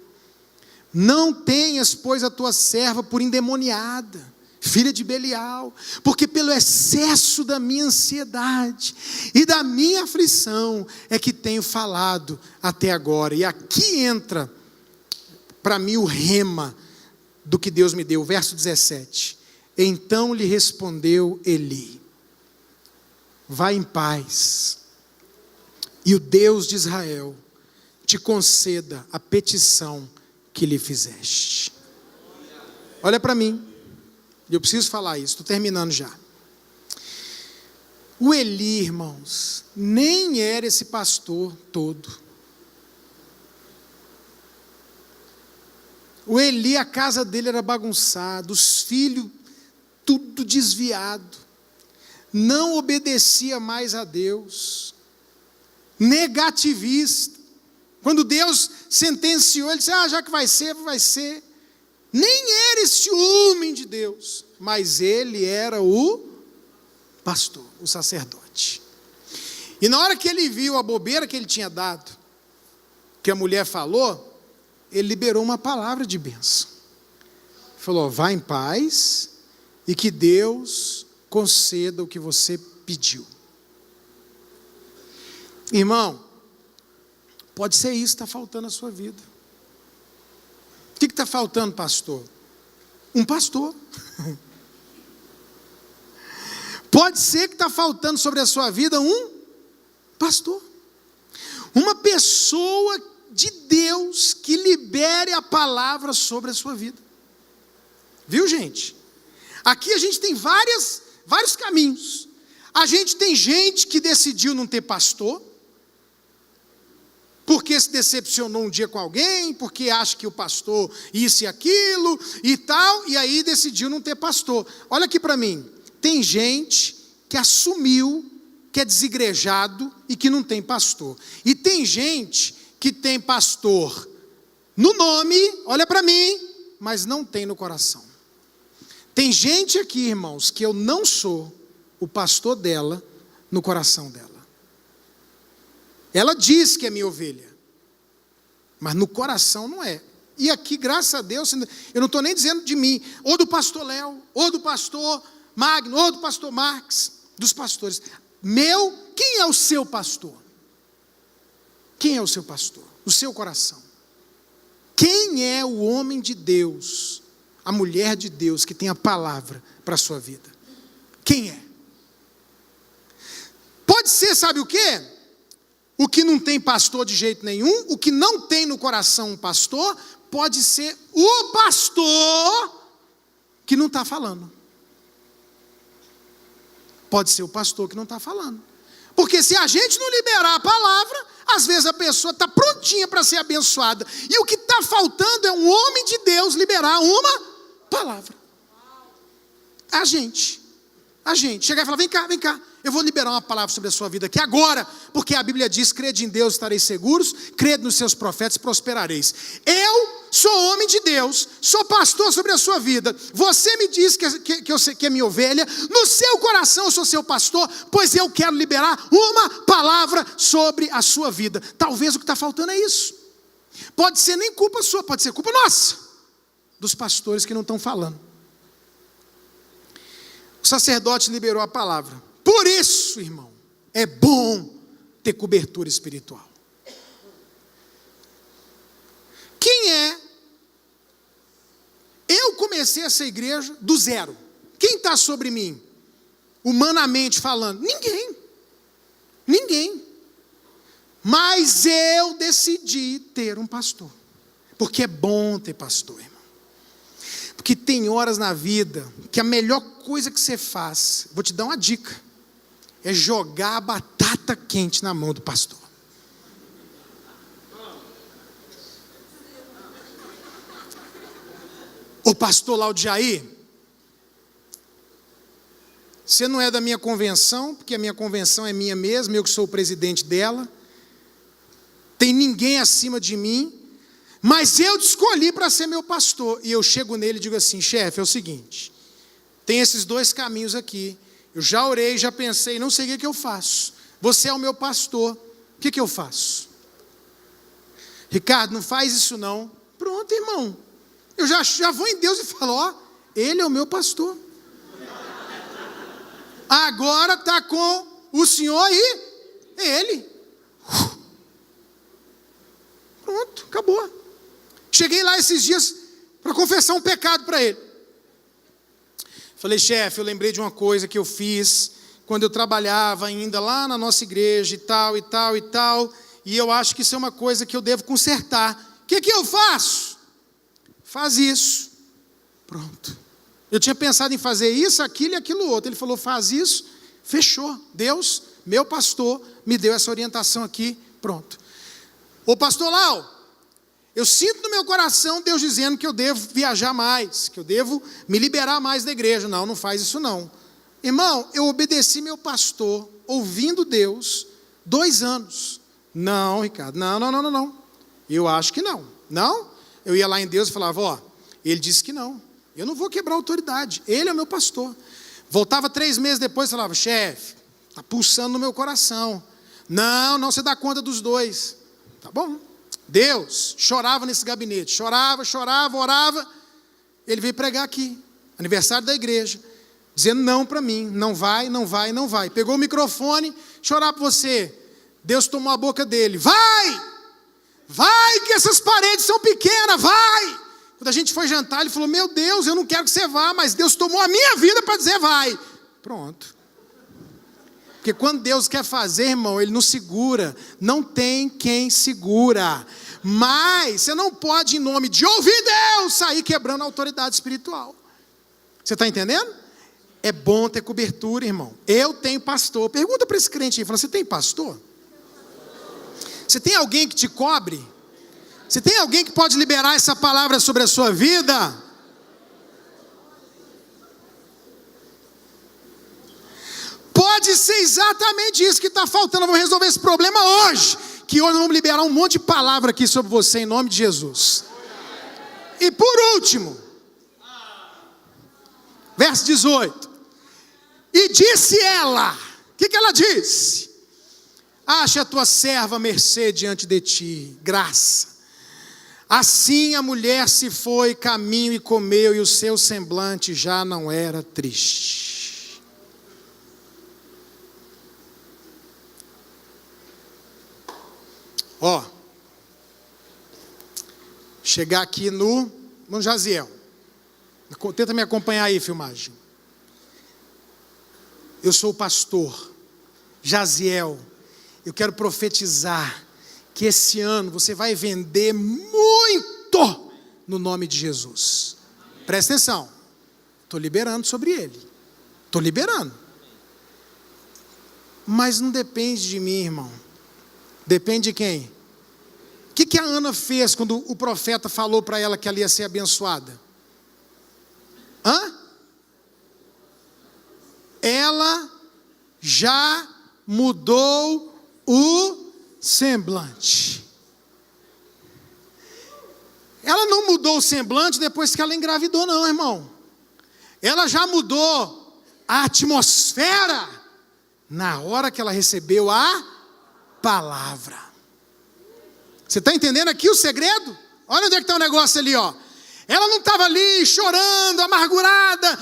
Não tenhas, pois, a tua serva por endemoniada, filha de Belial, porque pelo excesso da minha ansiedade e da minha aflição é que tenho falado até agora. E aqui entra para mim o rema do que Deus me deu, verso 17. Então lhe respondeu Eli: vai em paz, e o Deus de Israel te conceda a petição que lhe fizeste. Olha para mim, eu preciso falar isso, estou terminando já. O Eli, irmãos, nem era esse pastor todo. O Eli, a casa dele era bagunçada, os filhos tudo desviado, não obedecia mais a Deus, negativista. Quando Deus sentenciou, ele disse: já que vai ser, vai ser. Nem era esse homem de Deus, mas ele era o pastor, o sacerdote. E na hora que ele viu a bobeira que ele tinha dado, que a mulher falou, ele liberou uma palavra de bênção. Falou: vá em paz e que Deus conceda o que você pediu. Irmão, pode ser isso que está faltando na sua vida. O que está faltando, pastor? Um pastor. Pode ser que está faltando sobre a sua vida um pastor. Uma pessoa de Deus que libere a palavra sobre a sua vida. Viu, gente? Aqui a gente tem vários caminhos. A gente tem gente que decidiu não ter pastor, porque se decepcionou um dia com alguém, porque acha que o pastor isso e aquilo e tal, e aí decidiu não ter pastor. Olha aqui para mim, tem gente que assumiu que é desigrejado e que não tem pastor. E tem gente que tem pastor no nome, olha para mim, mas não tem no coração. Tem gente aqui, irmãos, que eu não sou o pastor dela no coração dela. Ela diz que é minha ovelha, mas no coração não é. E aqui, graças a Deus, eu não estou nem dizendo de mim, ou do pastor Léo, ou do pastor Magno, ou do pastor Marx, dos pastores. Quem é o seu pastor? Quem é o seu pastor? O seu coração. Quem é o homem de Deus, a mulher de Deus que tem a palavra para a sua vida? Quem é? Pode ser, sabe o quê? O que não tem pastor de jeito nenhum, o que não tem no coração um pastor, pode ser o pastor que não está falando. Pode ser o pastor que não está falando. Porque se a gente não liberar a palavra, às vezes a pessoa está prontinha para ser abençoada. E o que está faltando é um homem de Deus liberar uma palavra. A gente. Chegar e falar: vem cá, eu vou liberar uma palavra sobre a sua vida aqui agora, porque a Bíblia diz: crede em Deus, estareis seguros, crede nos seus profetas e prosperareis. Eu sou homem de Deus, sou pastor sobre a sua vida, você me diz que é minha ovelha, no seu coração eu sou seu pastor, pois eu quero liberar uma palavra sobre a sua vida. Talvez o que está faltando é isso. Pode ser nem culpa sua, pode ser culpa nossa, dos pastores que não estão falando. O sacerdote liberou a palavra. Por isso, irmão, é bom ter cobertura espiritual. Quem é? Eu comecei essa igreja do zero. Quem está sobre mim? Humanamente falando? Ninguém. Ninguém. Mas eu decidi ter um pastor. Porque é bom ter pastor, irmão. Porque tem horas na vida que a melhor coisa que você faz, vou te dar uma dica, é jogar a batata quente na mão do pastor. Ô pastor Laudiaí, você não é da minha convenção, porque a minha convenção é minha mesma, eu que sou o presidente dela, tem ninguém acima de mim, mas eu te escolhi para ser meu pastor. E eu chego nele e digo assim: chefe, é o seguinte, tem esses dois caminhos aqui, eu já orei, já pensei, não sei o que eu faço. Você é o meu pastor, o que eu faço? Ricardo, não faz isso não. Pronto, irmão, eu já vou em Deus e falo: ó, ele é o meu pastor. Agora está com o senhor e ele. Pronto, acabou. Cheguei lá esses dias para confessar um pecado para ele. Falei: chefe, eu lembrei de uma coisa que eu fiz quando eu trabalhava ainda lá na nossa igreja e tal, e tal, e tal, e eu acho que isso é uma coisa que eu devo consertar. O que eu faço? Faz isso. Pronto. Eu tinha pensado em fazer isso, aquilo e aquilo outro. Ele falou: faz isso, fechou. Deus, meu pastor, me deu essa orientação aqui, pronto. Ô pastor Lau, eu sinto no meu coração Deus dizendo que eu devo viajar mais, que eu devo me liberar mais da igreja. Não faz isso não. Irmão, eu obedeci meu pastor, ouvindo Deus, 2 anos. Não, Ricardo, não. Eu acho que não. Não? Eu ia lá em Deus e falava: ó, ele disse que não. Eu não vou quebrar a autoridade, ele é o meu pastor. Voltava 3 meses depois e falava: chefe, está pulsando no meu coração. Não, você dá conta dos 2. Tá bom. Deus chorava nesse gabinete, chorava, orava. Ele veio pregar aqui, aniversário da igreja, dizendo não para mim, não vai. Pegou o microfone, chorar para você. Deus tomou a boca dele: vai que essas paredes são pequenas, vai. Quando a gente foi jantar, ele falou: meu Deus, eu não quero que você vá, mas Deus tomou a minha vida para dizer vai. Pronto. Porque quando Deus quer fazer, irmão, Ele não segura, não tem quem segura. Mas você não pode, em nome de ouvir Deus, sair quebrando a autoridade espiritual. Você está entendendo? É bom ter cobertura, irmão. Eu tenho pastor. Pergunta para esse crente aí, fala: você tem pastor? Você tem alguém que te cobre? Você tem alguém que pode liberar essa palavra sobre a sua vida? Pode ser exatamente isso que está faltando. Vamos resolver esse problema hoje. Que hoje nós vamos liberar um monte de palavra aqui sobre você, em nome de Jesus. E por último, verso 18. E disse ela, o que ela disse? Ache a tua serva mercê diante de ti, graça. Assim a mulher se foi caminho e comeu, e o seu semblante já não era triste. Ó, chegar aqui no Jaziel. Tenta me acompanhar aí, filmagem. Eu sou o pastor Jaziel. Eu quero profetizar que esse ano você vai vender muito no nome de Jesus. Presta atenção. Estou liberando sobre ele. Estou liberando. Mas não depende de mim, irmão. Depende de quem? O que a Ana fez quando o profeta falou para ela que ela ia ser abençoada? Ela já mudou o semblante. Ela não mudou o semblante depois que ela engravidou, não, irmão. Ela já mudou a atmosfera na hora que ela recebeu a palavra. Você está entendendo aqui o segredo? Olha onde é que está o negócio ali, ó. Ela não estava ali chorando, amargurada,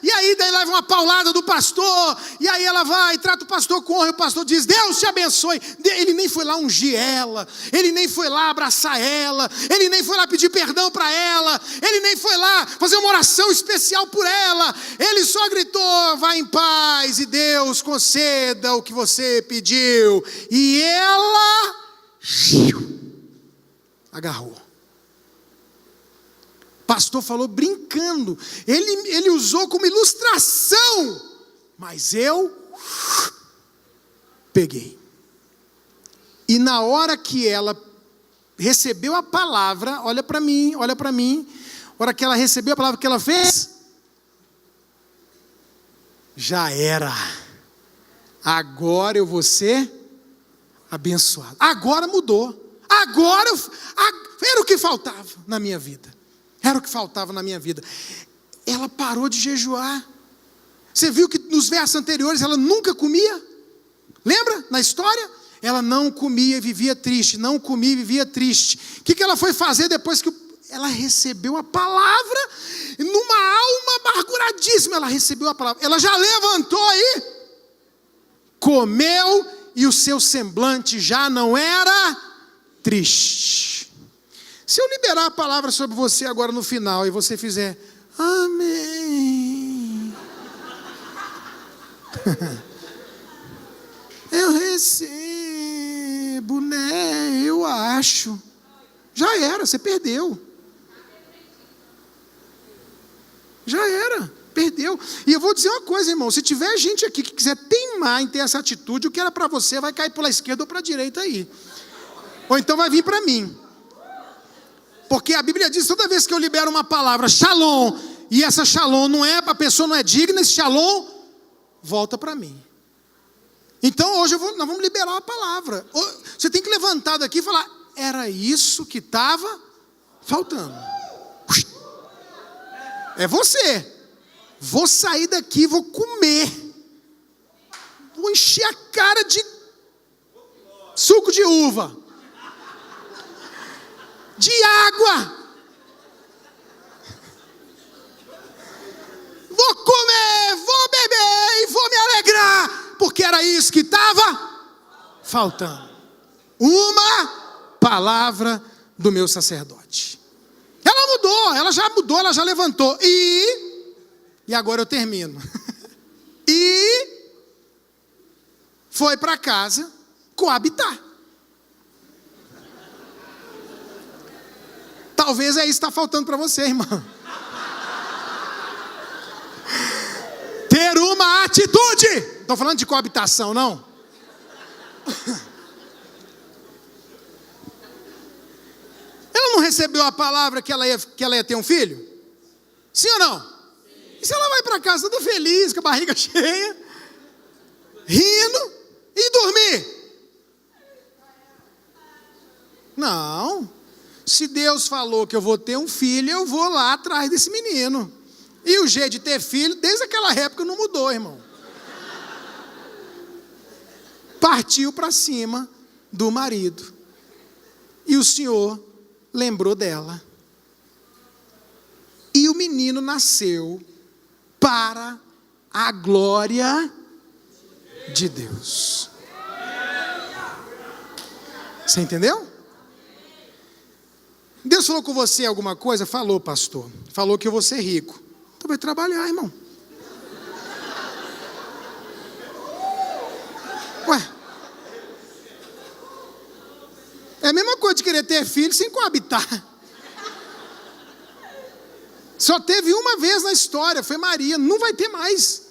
e aí daí leva uma paulada do pastor, e aí ela vai, trata o pastor com honra, e o pastor diz, Deus te abençoe. Ele nem foi lá ungir ela, ele nem foi lá abraçar ela, ele nem foi lá pedir perdão para ela, ele nem foi lá fazer uma oração especial por ela, ele só gritou, vá em paz, e Deus conceda o que você pediu, e ela agarrou. O pastor falou brincando, ele usou como ilustração, mas eu peguei. E na hora que ela recebeu a palavra, olha para mim, a hora que ela recebeu a palavra, o que ela fez? Já era, agora eu vou ser abençoado, agora mudou, agora era o que faltava na minha vida. Era o que faltava na minha vida. Ela parou de jejuar. Você viu que nos versos anteriores ela nunca comia? Lembra na história? Ela não comia e vivia triste. Não comia e vivia triste. O que ela foi fazer depois que ela recebeu a palavra? Numa alma amarguradíssima, ela recebeu a palavra. Ela já levantou aí, comeu e o seu semblante já não era triste. Se eu liberar a palavra sobre você agora no final e você fizer amém, eu recebo, né? Eu acho. Já era, você perdeu. Já era, perdeu. E eu vou dizer uma coisa, irmão, se tiver gente aqui que quiser teimar em ter essa atitude, o que era para você vai cair para a esquerda ou para a direita aí. Ou então vai vir para mim. Porque a Bíblia diz, toda vez que eu libero uma palavra, shalom, e essa shalom não é, a pessoa não é digna, esse shalom volta para mim. Então hoje nós vamos liberar a palavra. Você tem que levantar daqui e falar, era isso que estava faltando. É você. Vou sair daqui, vou comer. Vou encher a cara de suco de uva. De água. Vou comer, vou beber e vou me alegrar, porque era isso que estava faltando. Uma palavra do meu sacerdote. Ela já levantou. E agora eu termino. E foi para casa coabitar. Talvez é isso que está faltando para você, irmão. Ter uma atitude. Não estou falando de coabitação, não. Ela não recebeu a palavra que ela ia ter um filho? Sim ou não? Sim. E se ela vai para casa toda feliz, com a barriga cheia, rindo e dormir? Não. Se Deus falou que eu vou ter um filho, eu vou lá atrás desse menino. E o jeito de ter filho, desde aquela época, não mudou, irmão. Partiu para cima do marido. E o Senhor lembrou dela. E o menino nasceu para a glória de Deus. Você entendeu? Deus falou com você alguma coisa? Falou, pastor. Falou que eu vou ser rico. Então vai trabalhar, irmão. Ué. É a mesma coisa de querer ter filho sem coabitar. Só teve uma vez na história, foi Maria. Não vai ter mais.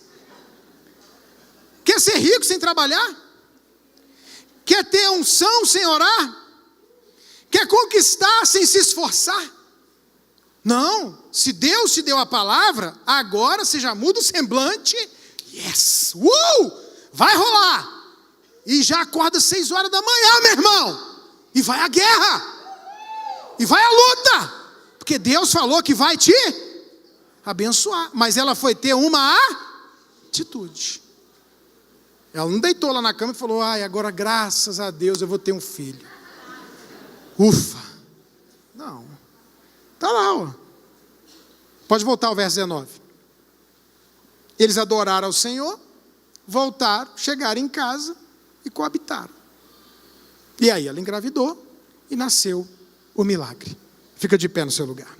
Quer ser rico sem trabalhar? Quer ter unção sem orar? Quer conquistar sem se esforçar? Não, se Deus te deu a palavra, agora você já muda o semblante. Yes, vai rolar. E já acorda 6 horas da manhã, meu irmão. E vai à guerra. E vai à luta. Porque Deus falou que vai te abençoar. Mas ela foi ter uma atitude. Ela não deitou lá na cama e falou, ai, agora graças a Deus eu vou ter um filho. Ufa. Não. Estava Pode voltar ao verso 19. Eles adoraram ao Senhor, voltaram, chegaram em casa e coabitaram. E aí ela engravidou e nasceu o milagre. Fica de pé no seu lugar.